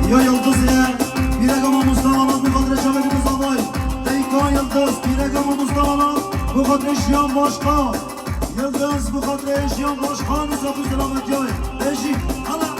یا یلدوزیه میره گما مستقامات میخواد رشاوه که مصابای دیکا یلدوز بخاطر شیان باشقان یلدز بخاطر شیان باشقان صافی سلامتی های بشی حالا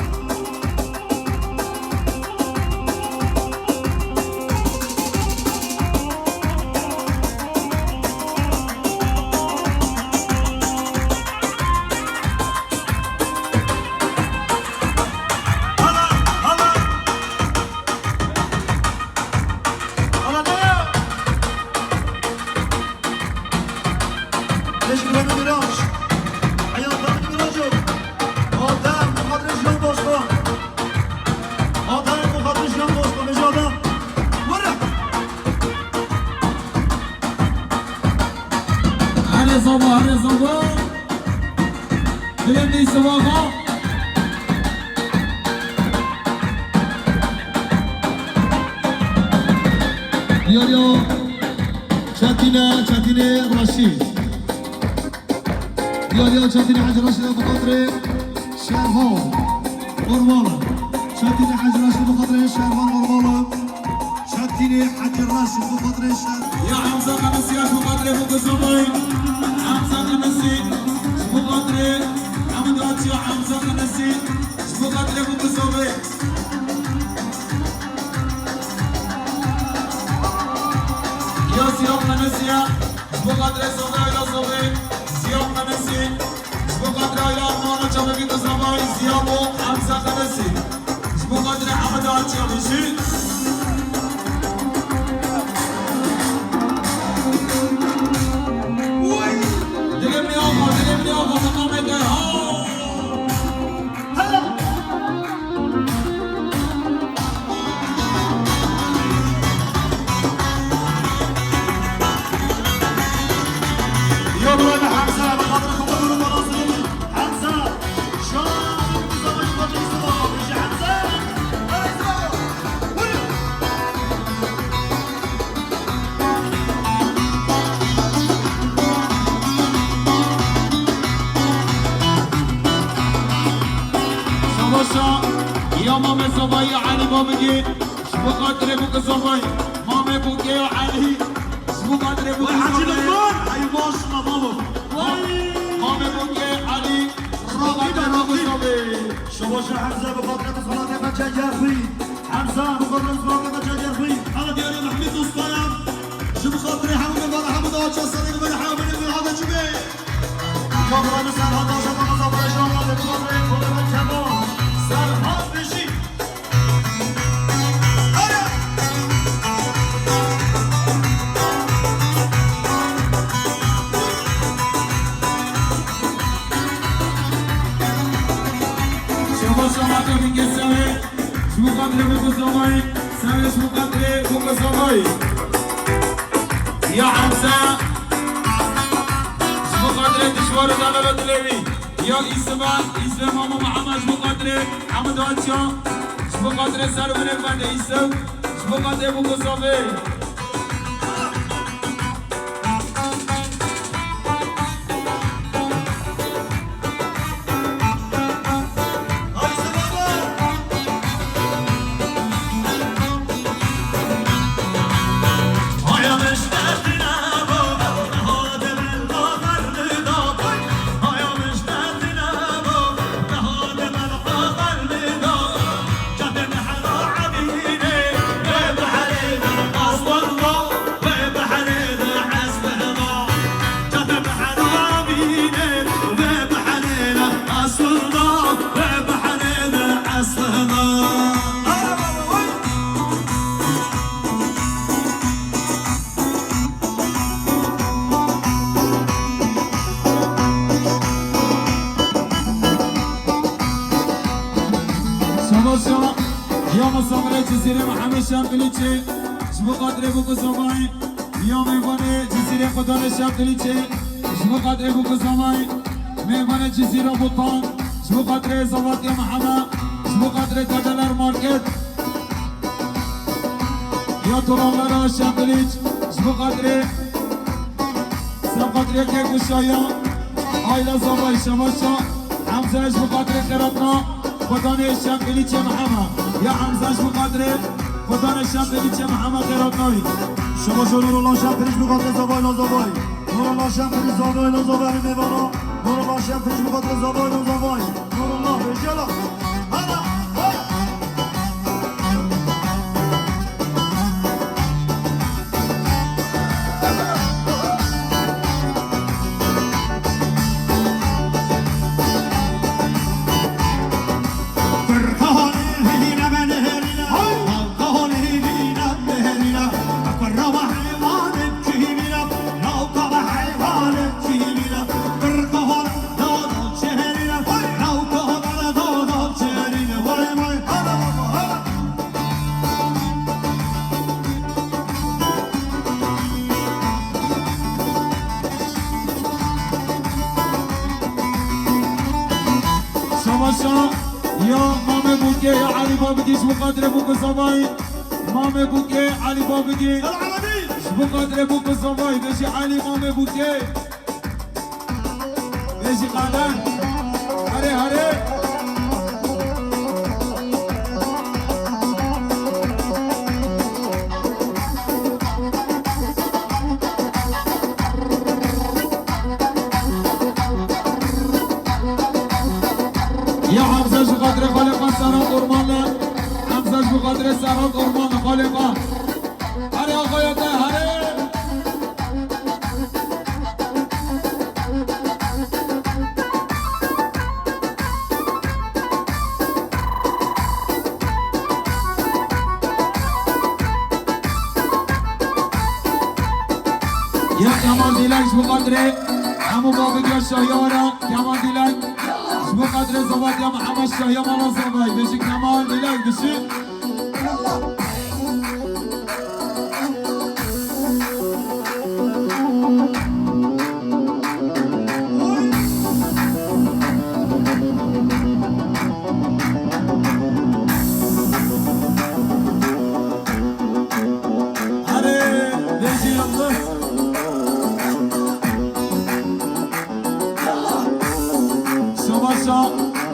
چتینه رشید چتینه حج رشید بخاطر شهرها قربالا چتینه حج رشید بخاطر شهرها قربالا چتینه حج رشید بخاطر شهر يا حمزة قنصي يا بخاطر فوق الصبي حمزة قنصي بخاطر حمد يا حمزة قنصي بخاطر فوق الصبي يا سياق قنصي بخاطر صبي يا صبي سياق قنصي بخاطر يا مانا جاب بيت صبي سياق حمزة قنصي بخاطر حمد يا مشي يا ماما صبايا علي بابجي شبو قادر ابوك صباي ماما ابوك يا علي شبو قادر ابوك صباي اي ماشنا بابا ماما ابوك يا علي شبو قادر ابوك صباي شباش حمزة بخاطر صلاة بچه جرفی حمزة بخاطر صلاة بچه جرفی حالا دیاری محمد دوستایم شبو خاطر همون بار همون آچه سالی بر همون بر هذا چیه کامران سرها داشت با مزابر شما بخاطر خودم کمان سرها بشی شما تو میگه سوی شما قدر بگو سوی سوی شما قدر بگو سوی یا حمزه شما قدر دشوار دالا بدلوی یا ایسا ماما محمد شما قدر حمد آچا شما قدر سر بره بند ایسا شما قدر بگو سوی یا مسافر جزیره محمد شمقلیچه شما قدر بگو زمانی یا میوان جزیره خدا شمقلیچه شما قدر بگو زمانی میوان جزیره بطان شما قدر زوات یا محمد شما قدر کدلر مارکت یا تراملر شمقلیچ شما قدر سقدر یک گوشایان آیلا زبای شماشا حمزه شما قدر خیراتنا خدان شمقلیچه محمد یا حمزه مقدره خدان شمقلیچه محمد خیراتناوی شما شلون الله شمقلیچ مقدره زبای نازابای نور الله شمتری زاوای لازاوی میوانا نور الله شمتریش بخاطر زاوای لازاوی نور الله بجلا هلا شماشا یا مامه بوکه یا علی بابگیش بقدر بوک زمای مامه بوکه علی بابگی بقدر بوک زمای بشی علی مامه بوکه بشی قلن هره هره یا حمزش بقدر خالقان سران قربانه حمزش بقدر سران قربانه خالقان هره آقایاته هره یا کمال دیلکش بقدر همو بابگی شایارا کمال دیلک بقدر زباد يا محمد شاه يا مالا زباي بشي كمال بلاك بشي هري بشي يلا شماشا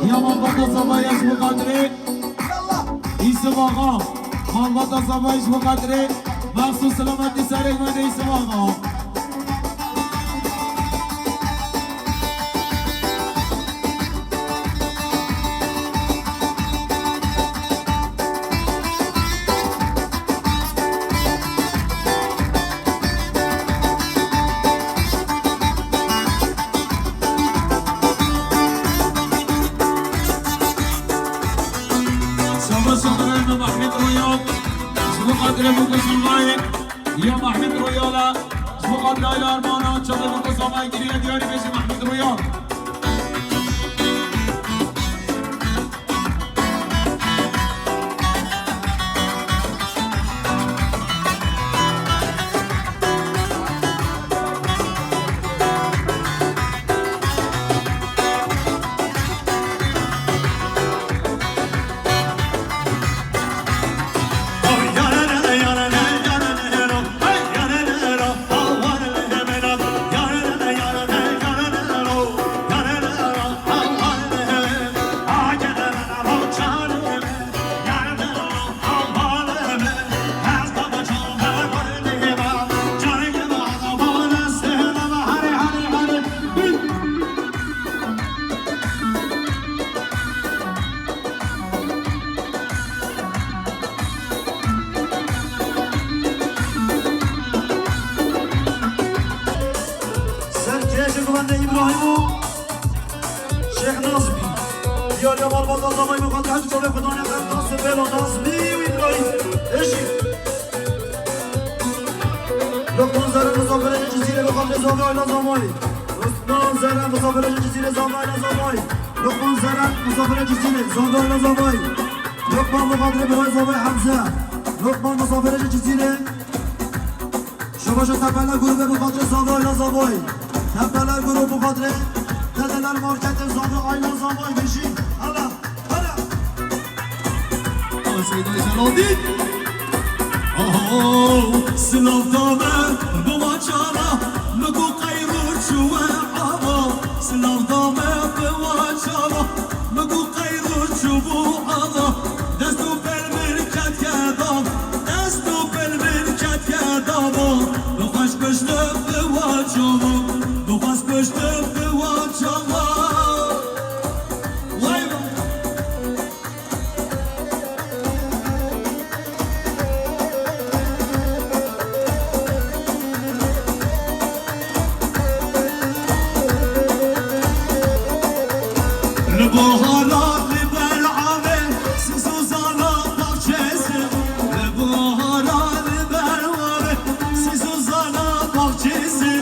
يا مبادا زبايش بقدري اسم آقا مبادا زبايش بقدري مخصوص سلامتی سرک مده اسم آقا بقدر بوك سماي يا محمد رويالا بقدر لا اله ارمانا چاله بوك سماي گیری دیاری بشی محمد رویال ابراهیم شیخ نازمی دیار یا مال باز آقای مقدر حج جوله خدانه قرد ناس بلو نازمی و ابراهیم اشی لقمان زرن مصافره جزیره بخواب نظامی آیلا زامایی لقمان زرن مصافره جزیره زامای آیلا زامایی لقمان زرن مصافره جزیره زامای آیلا زامایی لقمان مقدر برای زامای حمزه لقمان مصافره جزیره شما شد تپله گروه بخاطر زامای آیلا زامایی تپله گروه بخاطر dedeler markette zamı ayla zamay beşi hala hala ama Seyyid Celaluddin oh slavdame bu maçara mego kayru çuva ama slavdame bu maçara mego kayru çubu ama destu belmerket kedam destu belmerket kedam bu aşk başlı bu جوا بخواست پشتم به واجوا وای لبهارا لبلعامه سوزانا باغچesi لبهارا لبلعامه سوزانا باغچesi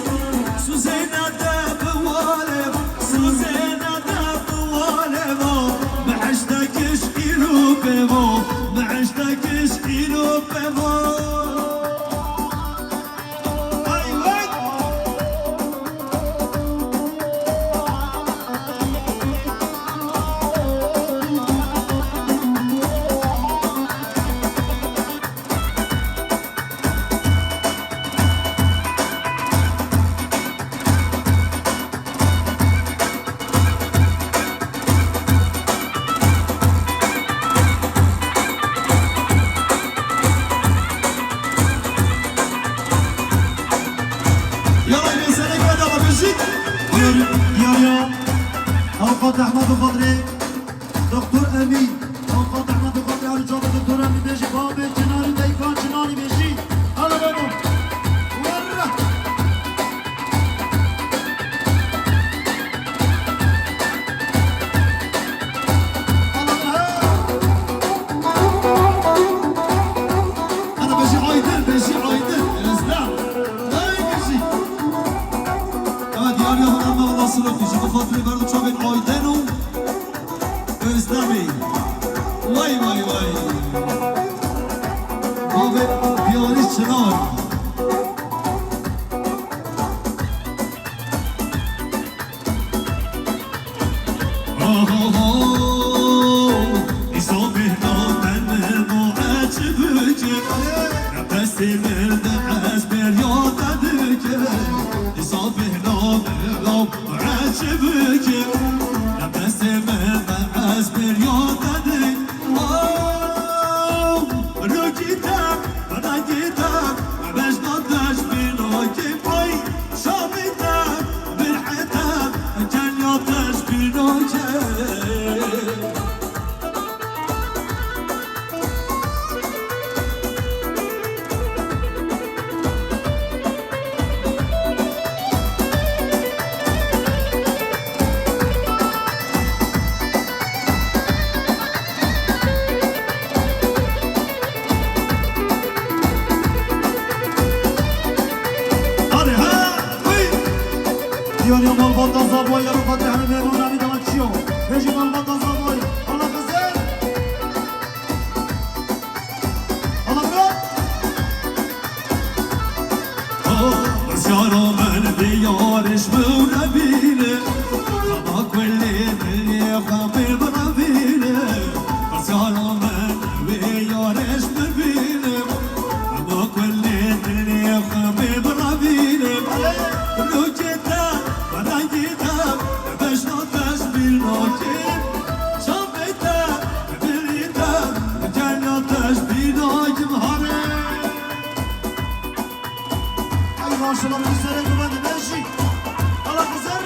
سوزنا ده بواله سوزنا ده بواله معشتكش إلو بمو معشتكش إلو بمو أوقات أحمد الخضري دكتور أمين أوقات أحمد الخضري على جواب دكتور أمين بيجي بابي جناري ديكان جناري بيجي هلا بابا ورا أنا بيجي عايدن بيجي عايدن الإسلام لا بيجي ديار يا هنا ما والله صرف يجي بخاطري برضو شوفين عايدن وإسلامي واي واي واي بابي بيونيش شنار ديار يوم البطل زابوي يا بخاطري همه مهمونانی دامد چیو بيجي البطل زابوي الله خزر الله برو بسيارة من ديارش منبينه خما كل دنيا خامي بربينه بسيارة من ديارش منبينه خما كل دنيا خامي بربينه روجتا ونجتا بشنطش بالنوكين شامتا بريتا جنتش بنوكين هاري أي ما شاء الله من السنة كمان ماشي الله خزر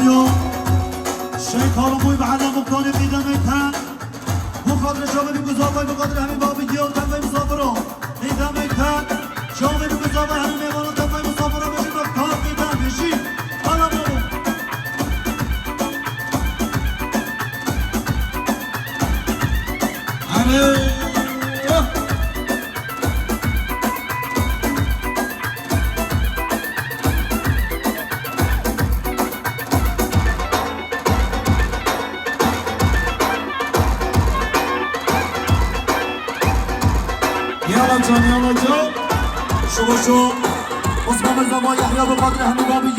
بابيو شیطان موی به حدا مکان میدمیتن بخاطر شامه بگذابای بخاطر همین بابیو تنبای مسافرو میدمیتن شامه بگذابای همین میوانو تنبای مسافرو بشید و کار میدن بشید حالا بابو يلا جان يلا جان شو عثمان مرزا ما يحيى بقدر همین بابیو